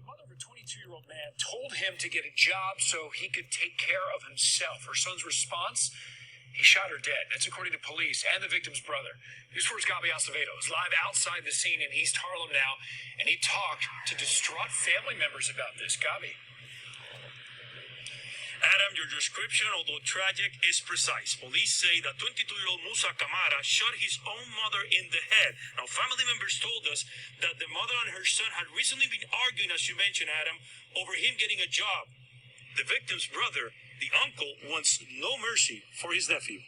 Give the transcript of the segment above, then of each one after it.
the mother of a 22-year-old man told him to get a job so he could take care of himself. Her son's response? He shot her dead. That's according to police and the victim's brother. News 4's Gabi Acevedo is live outside the scene in East Harlem now, and he talked to distraught family members about this. Gabi. Adam, your description, although tragic, is precise. Police say that 22-year-old Musa Kamara shot his own mother in the head. Now, family members told us that the mother and her son had recently been arguing, as you mentioned, Adam, over him getting a job. The victim's brother, the uncle, wants no mercy for his nephew.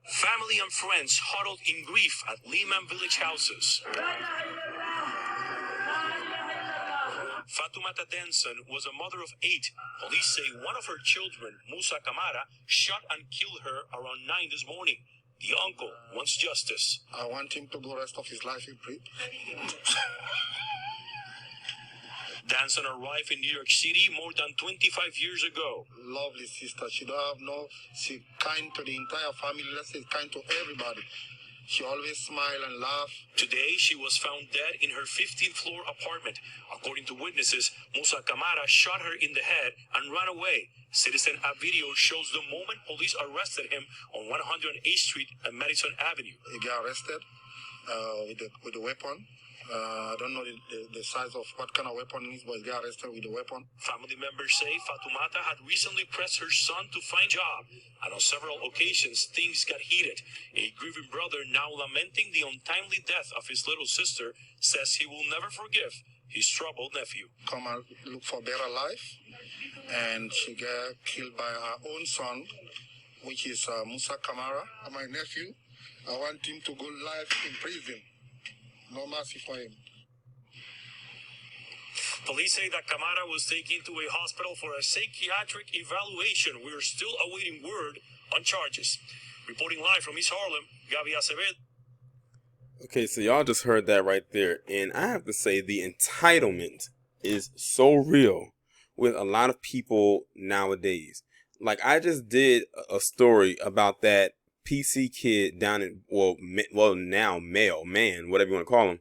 Family and friends huddled in grief at Lehman Village houses. Fatoumata Denson was a mother of 8. Police say one of her children, Musa Kamara, shot and killed her around 9 this morning. The uncle wants justice. I want him to go the rest of his life in prison. Danson arrived in New York City more than 25 years ago. Lovely sister. She don't have no... She's kind to the entire family. Let's say kind to everybody. She always smile and laugh. Today, she was found dead in her 15th floor apartment. According to witnesses, Musa Kamara shot her in the head and ran away. Citizen App video shows the moment police arrested him on 108th Street and Madison Avenue. He got arrested with the weapon. I don't know the size of what kind of weapon it is, but he got arrested with the weapon. Family members say Fatoumata had recently pressed her son to find a job, and on several occasions things got heated. A grieving brother, now lamenting the untimely death of his little sister, says he will never forgive his troubled nephew. Come and look for a better life, and she got killed by her own son, which is Musa Kamara, my nephew. I want him to go life in prison. No mercy for him. Police say that Kamara was taken to a hospital for a psychiatric evaluation. We are still awaiting word on charges. Reporting live from East Harlem, Gabi Acevedo. Okay, so y'all just heard that right there. And I have to say the entitlement is so real with a lot of people nowadays. Like, I just did a story about that PC kid down in, now man, whatever you want to call him,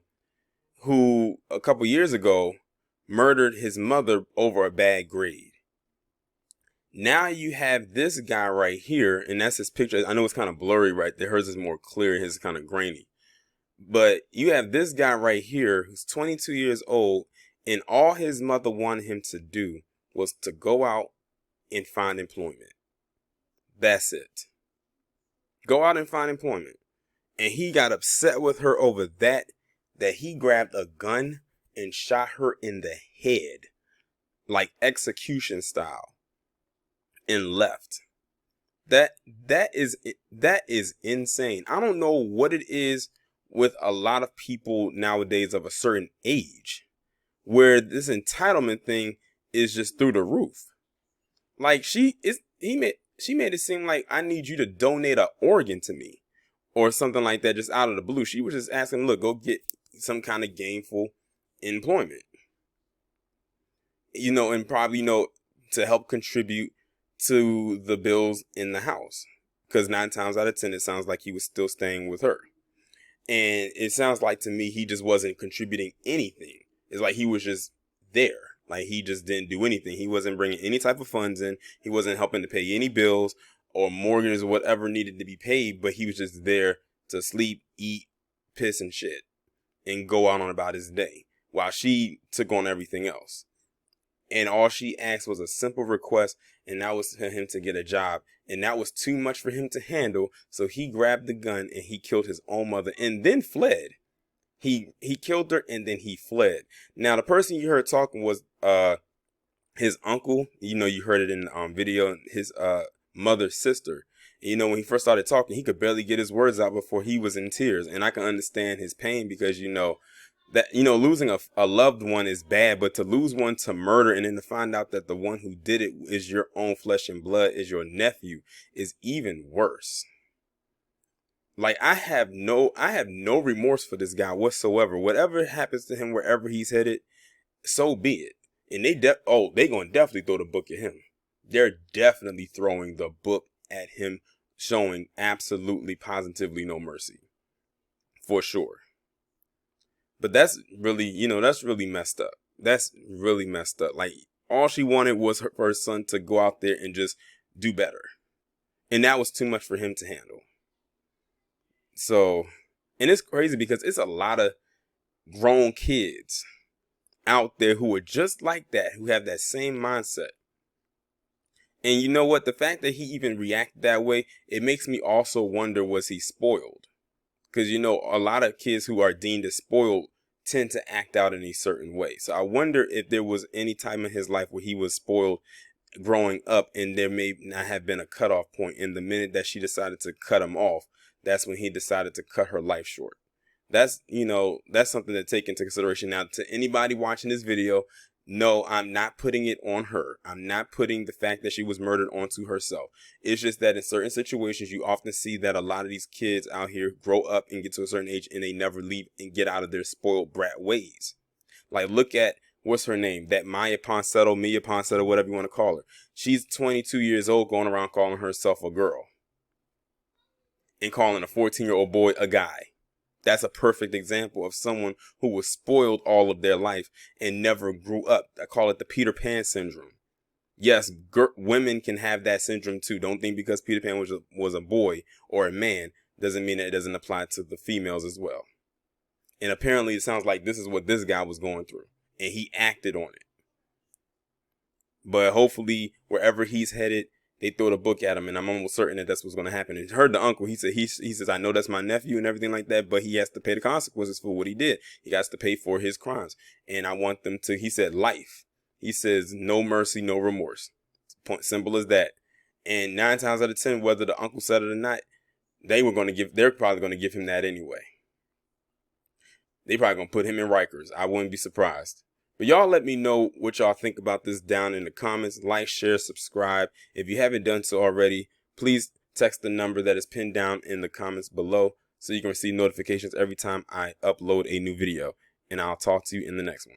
who a couple years ago murdered his mother over a bad grade. Now you have this guy right here, and that's his picture. I know it's kind of blurry right there. Hers is more clear, his is kind of grainy. But you have this guy right here who's 22 years old, and all his mother wanted him to do was to go out and find employment. That's it. Go out and find employment. And he got upset with her over that he grabbed a gun and shot her in the head, like execution style, and left. That is insane. I don't know what it is with a lot of people nowadays of a certain age, where this entitlement thing is just through the roof. Like she made it seem like I need you to donate an organ to me or something like that, just out of the blue. She was just asking, look, go get some kind of gainful employment, and probably, to help contribute to the bills in the house. Because 9 times out of 10, it sounds like he was still staying with her. And it sounds like to me, he just wasn't contributing anything. It's like he was just there. Like, he just didn't do anything. He wasn't bringing any type of funds in. He wasn't helping to pay any bills or mortgages or whatever needed to be paid. But he was just there to sleep, eat, piss, and shit, and go out on about his day while she took on everything else. And all she asked was a simple request, and that was for him to get a job. And that was too much for him to handle. So he grabbed the gun and he killed his own mother and then fled. He killed her and then he fled. Now, the person you heard talking was his uncle. You heard it in the video, his mother's sister. And, when he first started talking, he could barely get his words out before he was in tears. And I can understand his pain because, that, losing a loved one is bad. But to lose one to murder and then to find out that the one who did it is your own flesh and blood, is your nephew, is even worse. Like, I have no remorse for this guy whatsoever. Whatever happens to him, wherever he's headed, so be it. And they gonna definitely throw the book at him. They're definitely throwing the book at him, showing absolutely, positively no mercy, for sure. But that's really, that's really messed up. That's really messed up. Like, all she wanted was for her son to go out there and just do better. And that was too much for him to handle. So, and it's crazy because it's a lot of grown kids out there who are just like that, who have that same mindset. And you know what? The fact that he even reacted that way, it makes me also wonder, was he spoiled? Because, you know, a lot of kids who are deemed as spoiled tend to act out in a certain way. So I wonder if there was any time in his life where he was spoiled growing up, and there may not have been a cutoff point. In the minute that she decided to cut him off, that's when he decided to cut her life short. That's, you know, that's something to take into consideration. Now, to anybody watching this video, no, I'm not putting it on her. I'm not putting the fact that she was murdered onto herself. It's just that in certain situations, you often see that a lot of these kids out here grow up and get to a certain age and they never leave and get out of their spoiled brat ways. Like, look at, what's her name? That Mia Ponsetto, whatever you want to call her. She's 22 years old going around calling herself a girl and calling a 14-year-old boy a guy. That's a perfect example of someone who was spoiled all of their life and never grew up. I call it the Peter Pan syndrome. Yes, women can have that syndrome too. Don't think because Peter Pan was a boy or a man doesn't mean that it doesn't apply to the females as well. And apparently it sounds like this is what this guy was going through, and he acted on it. But hopefully wherever he's headed, they throw the book at him, and I'm almost certain that that's what's going to happen. And heard the uncle, he says, I know that's my nephew and everything like that, but he has to pay the consequences for what he did. He has to pay for his crimes. And I want them to, he said, life. He says, no mercy, no remorse. Point simple as that. And 9 times out of 10, whether the uncle said it or not, they're probably going to give him that anyway. They probably going to put him in Rikers. I wouldn't be surprised. But y'all let me know what y'all think about this down in the comments. Like, share, subscribe. If you haven't done so already, please text the number that is pinned down in the comments below so you can receive notifications every time I upload a new video. And I'll talk to you in the next one.